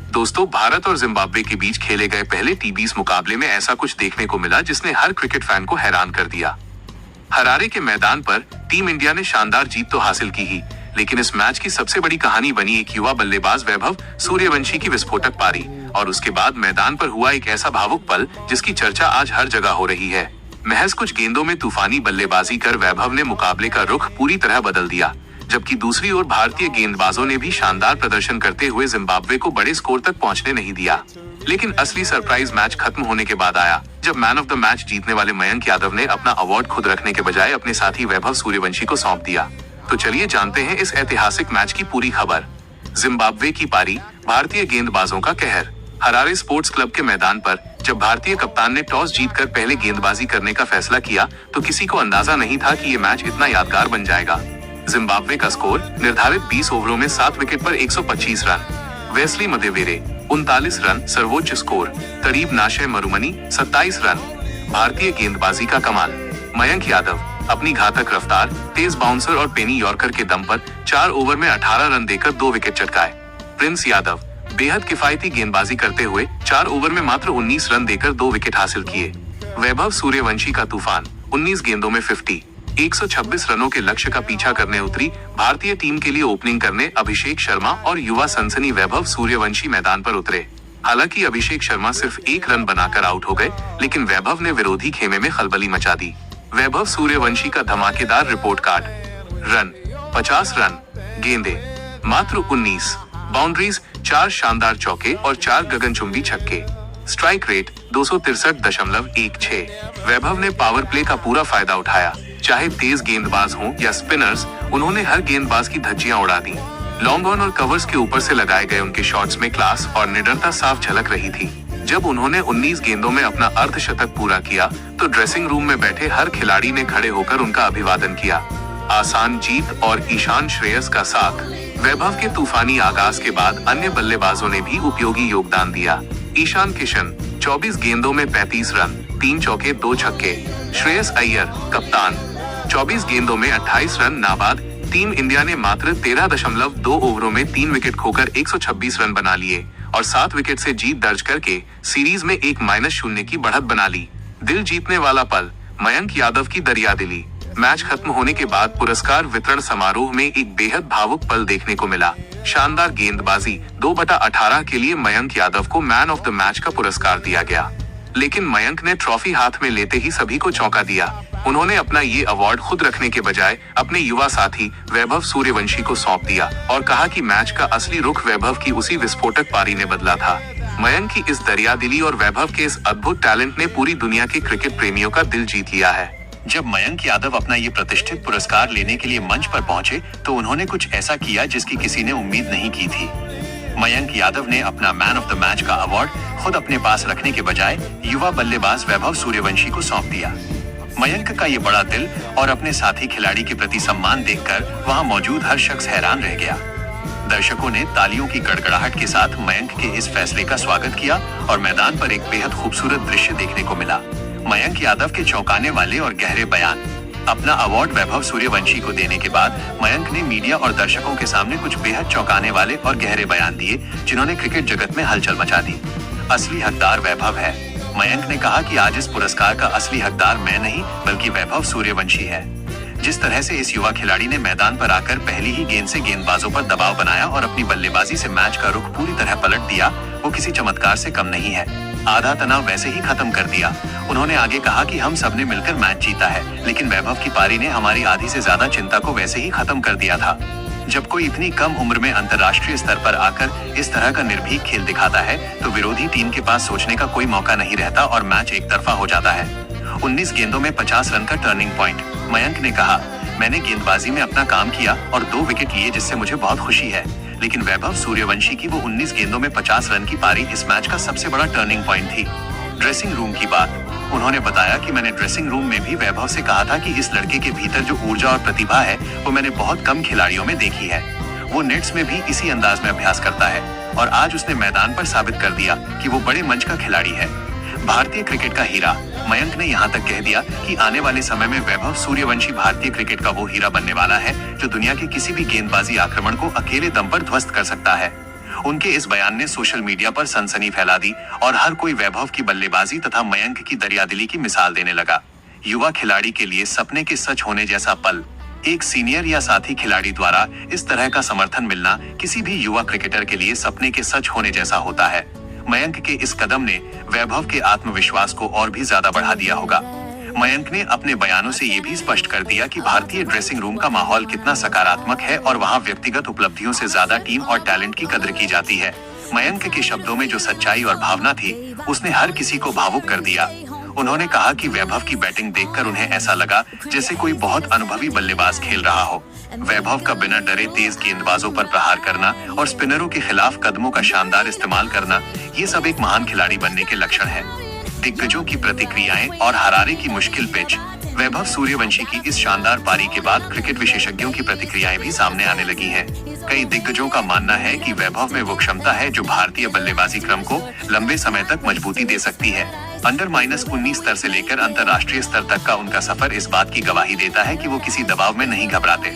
दोस्तों, भारत और जिम्बाब्वे के बीच खेले गए पहले टी20 मुकाबले में ऐसा कुछ देखने को मिला जिसने हर क्रिकेट फैन को हैरान कर दिया। हरारे के मैदान पर टीम इंडिया ने शानदार जीत तो हासिल की ही, लेकिन इस मैच की सबसे बड़ी कहानी बनी एक युवा बल्लेबाज वैभव सूर्यवंशी की विस्फोटक पारी और उसके बाद मैदान पर हुआ एक ऐसा भावुक पल जिसकी चर्चा आज हर जगह हो रही है। महज कुछ गेंदों में तूफानी बल्लेबाजी कर वैभव ने मुकाबले का रुख पूरी तरह बदल दिया, जबकि दूसरी ओर भारतीय गेंदबाजों ने भी शानदार प्रदर्शन करते हुए जिम्बाब्वे को बड़े स्कोर तक पहुंचने नहीं दिया। लेकिन असली सरप्राइज मैच खत्म होने के बाद आया, जब मैन ऑफ द मैच जीतने वाले मयंक यादव ने अपना अवार्ड खुद रखने के बजाय अपने साथी वैभव सूर्यवंशी को सौंप दिया। तो चलिए जानते हैं इस ऐतिहासिक मैच की पूरी खबर। जिम्बाब्वे की पारी, भारतीय गेंदबाजों का कहर। हरारे स्पोर्ट्स क्लब के मैदान पर जब भारतीय कप्तान ने टॉस जीतकर पहले गेंदबाजी करने का फैसला किया तो किसी को अंदाजा नहीं था कि ये मैच इतना यादगार बन जाएगा। जिम्बाब्वे का स्कोर निर्धारित 20 ओवरों में 7 विकेट पर 125 रन। वेस्ली मदेवेरे 39 रन सर्वोच्च स्कोर। तरीब नाशे मरुमनी 27 रन। भारतीय गेंदबाजी का कमाल, मयंक यादव अपनी घातक रफ्तार, तेज बाउंसर और पेनी यॉर्कर के दम पर 4 ओवर में 18 रन देकर 2 विकेट चटकाए। प्रिंस यादव बेहद किफायती गेंदबाजी करते हुए 4 ओवर में मात्र 19 रन देकर 2 विकेट हासिल किए। वैभव सूर्यवंशी का तूफान, 19 गेंदों में 50, 126 रनों के लक्ष्य का पीछा करने उतरी भारतीय टीम के लिए ओपनिंग करने अभिषेक शर्मा और युवा सनसनी वैभव सूर्यवंशी मैदान पर उतरे। हालांकि अभिषेक शर्मा सिर्फ 1 रन बनाकर आउट हो गए, लेकिन वैभव ने विरोधी खेमे में खलबली मचा दी। वैभव सूर्यवंशी का धमाकेदार रिपोर्ट कार्ड। रन 50 रन, गेंदे मात्र 19, बाउंड्रीज 4 शानदार चौके और 4 गगनचुंबी छक्के। Strike rate 263.16। वैभव ने पावर प्ले का पूरा फायदा उठाया, चाहे तेज गेंदबाज हों या स्पिनर्स, उन्होंने हर गेंदबाज की धज्जियां उड़ा दी। लॉन्ग ऑन और कवर्स के ऊपर से लगाए गए उनके शॉट्स में क्लास और निडरता साफ झलक रही थी। जब उन्होंने 19 गेंदों में अपना अर्धशतक पूरा किया तो ड्रेसिंग रूम में बैठे हर खिलाड़ी ने खड़े होकर उनका अभिवादन किया। आसान जीत और ईशान श्रेयस का साथ। वैभव के तूफानी आगाज के बाद अन्य बल्लेबाजों ने भी उपयोगी योगदान दिया। ईशान किशन 24 गेंदों में 35 रन, 3 चौके 2 छक्के। श्रेयस अय्यर कप्तान 24 गेंदों में 28 रन नाबाद। टीम इंडिया ने मात्र 13.2 ओवरों में 3 विकेट खोकर 126 रन बना लिए और 7 विकेट से जीत दर्ज करके सीरीज में 1-0 की बढ़त बना ली। दिल जीतने वाला पल, मयंक यादव की दरियादिली। मैच खत्म होने के बाद पुरस्कार वितरण समारोह में एक बेहद भावुक पल देखने को मिला। शानदार गेंदबाजी 2/18 के लिए मयंक यादव को मैन ऑफ द मैच का पुरस्कार दिया गया, लेकिन मयंक ने ट्रॉफी हाथ में लेते ही सभी को चौंका दिया। उन्होंने अपना ये अवार्ड खुद रखने के बजाय अपने युवा साथी वैभव सूर्यवंशी को सौंप दिया और कहा कि मैच का असली रुख वैभव की उसी विस्फोटक पारी ने बदला था। मयंक की इस दरियादिली और वैभव के इस अद्भुत टैलेंट ने पूरी दुनिया के क्रिकेट प्रेमियों का दिल जीत लिया है। जब मयंक यादव अपना ये प्रतिष्ठित पुरस्कार लेने के लिए मंच पर पहुंचे तो उन्होंने कुछ ऐसा किया जिसकी किसी ने उम्मीद नहीं की थी। मयंक यादव ने अपना मैन ऑफ द मैच का अवार्ड खुद अपने पास रखने के बजाय युवा बल्लेबाज वैभव सूर्यवंशी को सौंप दिया। मयंक का ये बड़ा दिल और अपने साथी खिलाड़ी के प्रति सम्मान देखकर वहां मौजूद हर शख्स हैरान रह गया। दर्शकों ने तालियों की गड़गड़ाहट के साथ मयंक के इस फैसले का स्वागत किया और मैदान पर एक बेहद खूबसूरत दृश्य देखने को मिला। मयंक यादव के चौंकाने वाले और गहरे बयान। अपना अवार्ड वैभव सूर्यवंशी को देने के बाद मयंक ने मीडिया और दर्शकों के सामने कुछ बेहद चौंकाने वाले और गहरे बयान दिए जिन्होंने क्रिकेट जगत में हलचल मचा दी। असली हकदार वैभव है। मयंक ने कहा कि आज इस पुरस्कार का असली हकदार मैं नहीं बल्कि वैभव सूर्यवंशी है। जिस तरह से इस युवा खिलाड़ी ने मैदान पर आकर पहली ही गेंद से गेंदबाजों पर दबाव बनाया और अपनी बल्लेबाजी से मैच का रुख पूरी तरह पलट दिया, वो किसी चमत्कार से कम नहीं है। आधा तनाव वैसे ही खत्म कर दिया। उन्होंने आगे कहा कि हम सबने मिलकर मैच जीता है, लेकिन वैभव की पारी ने हमारी आधी से ज्यादा चिंता को वैसे ही खत्म कर दिया था। जब कोई इतनी कम उम्र में अंतर्राष्ट्रीय स्तर पर आकर इस तरह का निर्भीक खेल दिखाता है तो विरोधी टीम के पास सोचने का कोई मौका नहीं रहता और मैच एक तरफा हो जाता है। 19 गेंदों में 50 रन का टर्निंग पॉइंट। मयंक ने कहा, मैंने गेंदबाजी में अपना काम किया और 2 विकेट लिए जिससे मुझे बहुत खुशी है, लेकिन वैभव सूर्यवंशी की वो 19 गेंदों में 50 रन की पारी इस मैच का सबसे बड़ा टर्निंग पॉइंट थी। ड्रेसिंग रूम की बात। उन्होंने बताया कि मैंने ड्रेसिंग रूम में भी वैभव से कहा था कि इस लड़के के भीतर जो ऊर्जा और प्रतिभा है वो मैंने बहुत कम खिलाड़ियों में देखी है। वो नेट्स में भी इसी अंदाज में अभ्यास करता है और आज उसने मैदान पर साबित कर दिया कि वो बड़े मंच का खिलाड़ी है। भारतीय क्रिकेट का हीरा। मयंक ने यहाँ तक कह दिया कि आने वाले समय में वैभव सूर्यवंशी भारतीय क्रिकेट का वो हीरा बनने वाला है जो दुनिया के किसी भी गेंदबाजी आक्रमण को अकेले दम पर ध्वस्त कर सकता है। उनके इस बयान ने सोशल मीडिया पर सनसनी फैला दी और हर कोई वैभव की बल्लेबाजी तथा मयंक की दरियादिली की मिसाल देने लगा। युवा खिलाड़ी के लिए सपने के सच होने जैसा पल। एक सीनियर या साथी खिलाड़ी द्वारा इस तरह का समर्थन मिलना किसी भी युवा क्रिकेटर के लिए सपने के सच होने जैसा होता है। मयंक के इस कदम ने वैभव के आत्मविश्वास को और भी ज्यादा बढ़ा दिया होगा। मयंक ने अपने बयानों से ये भी स्पष्ट कर दिया कि भारतीय ड्रेसिंग रूम का माहौल कितना सकारात्मक है और वहां व्यक्तिगत उपलब्धियों से ज्यादा टीम और टैलेंट की कद्र की जाती है। मयंक के शब्दों में जो सच्चाई और भावना थी, उसने हर किसी को भावुक कर दिया। उन्होंने कहा कि वैभव की बैटिंग देखकर उन्हें ऐसा लगा जैसे कोई बहुत अनुभवी बल्लेबाज खेल रहा हो। वैभव का बिना डरे तेज गेंदबाजों पर प्रहार करना और स्पिनरों के खिलाफ कदमों का शानदार इस्तेमाल करना, ये सब एक महान खिलाड़ी बनने के लक्षण है। दिग्गजों की प्रतिक्रियाएं और हरारे की मुश्किल पिच। वैभव सूर्यवंशी की इस शानदार पारी के बाद क्रिकेट विशेषज्ञों की प्रतिक्रियाएं भी सामने आने लगी हैं। कई दिग्गजों का मानना है कि वैभव में वो क्षमता है जो भारतीय बल्लेबाजी क्रम को लंबे समय तक मजबूती दे सकती है। अंडर -19 स्तर से लेकर अंतर्राष्ट्रीय स्तर तक का उनका सफर इस बात की गवाही देता है कि वो किसी दबाव में नहीं घबराते।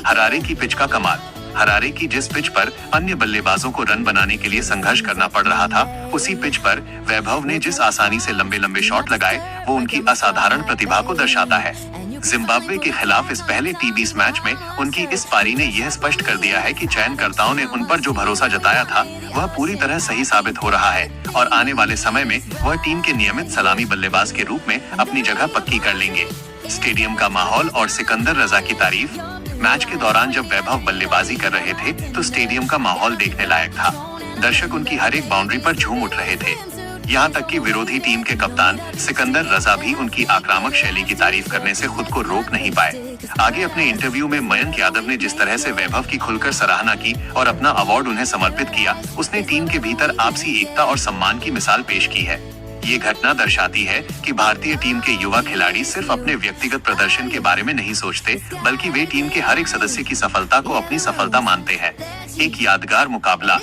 हरारे की पिच का कमाल। हरारे की जिस पिच पर अन्य बल्लेबाजों को रन बनाने के लिए संघर्ष करना पड़ रहा था, उसी पिच पर वैभव ने जिस आसानी से लंबे लंबे शॉट लगाए, वो उनकी असाधारण प्रतिभा को दर्शाता है। जिम्बाब्वे के खिलाफ इस पहले टी20 मैच में उनकी इस पारी ने यह स्पष्ट कर दिया है कि चयनकर्ताओं ने उन पर जो भरोसा जताया था, वह पूरी तरह सही साबित हो रहा है और आने वाले समय में वह टीम के नियमित सलामी बल्लेबाज के रूप में अपनी जगह पक्की कर लेंगे। स्टेडियम का माहौल और सिकंदर रजा की तारीफ। मैच के दौरान जब वैभव बल्लेबाजी कर रहे थे तो स्टेडियम का माहौल देखने लायक था। दर्शक उनकी हर एक बाउंड्री पर झूम उठ रहे थे। यहाँ तक कि विरोधी टीम के कप्तान सिकंदर रजा भी उनकी आक्रामक शैली की तारीफ करने से खुद को रोक नहीं पाए। आगे अपने इंटरव्यू में मयंक यादव ने जिस तरह से वैभव की खुलकर सराहना की और अपना अवार्ड उन्हें समर्पित किया, उसने टीम के भीतर आपसी एकता और सम्मान की मिसाल पेश की है। ये घटना दर्शाती है कि भारतीय टीम के युवा खिलाड़ी सिर्फ अपने व्यक्तिगत प्रदर्शन के बारे में नहीं सोचते, बल्कि वे टीम के हर एक सदस्य की सफलता को अपनी सफलता मानते हैं। एक यादगार मुकाबला।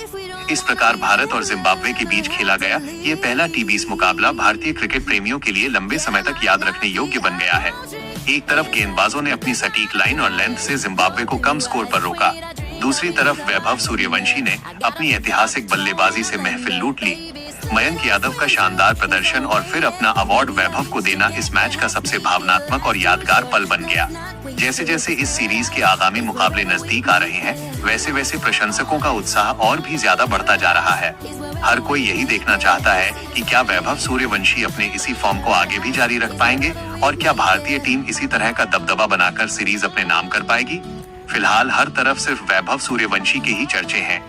इस प्रकार भारत और जिम्बाब्वे के बीच खेला गया ये पहला टी20 मुकाबला भारतीय क्रिकेट प्रेमियों के लिए लंबे समय तक याद रखने योग्य बन गया है। एक तरफ गेंदबाजों ने अपनी सटीक लाइन और लेंथ से जिम्बाब्वे को कम स्कोर पर रोका, दूसरी तरफ वैभव सूर्यवंशी ने अपनी ऐतिहासिक बल्लेबाजी से महफिल लूट ली। मयंक यादव का शानदार प्रदर्शन और फिर अपना अवार्ड वैभव को देना इस मैच का सबसे भावनात्मक और यादगार पल बन गया। जैसे जैसे इस सीरीज के आगामी मुकाबले नजदीक आ रहे हैं, वैसे वैसे प्रशंसकों का उत्साह और भी ज्यादा बढ़ता जा रहा है। हर कोई यही देखना चाहता है कि क्या वैभव सूर्यवंशी अपने इसी फॉर्म को आगे भी जारी रख पाएंगे और क्या भारतीय टीम इसी तरह का दबदबा बनाकर सीरीज अपने नाम कर पाएगी। फिलहाल हर तरफ सिर्फ वैभव सूर्यवंशी के ही चर्चे हैं।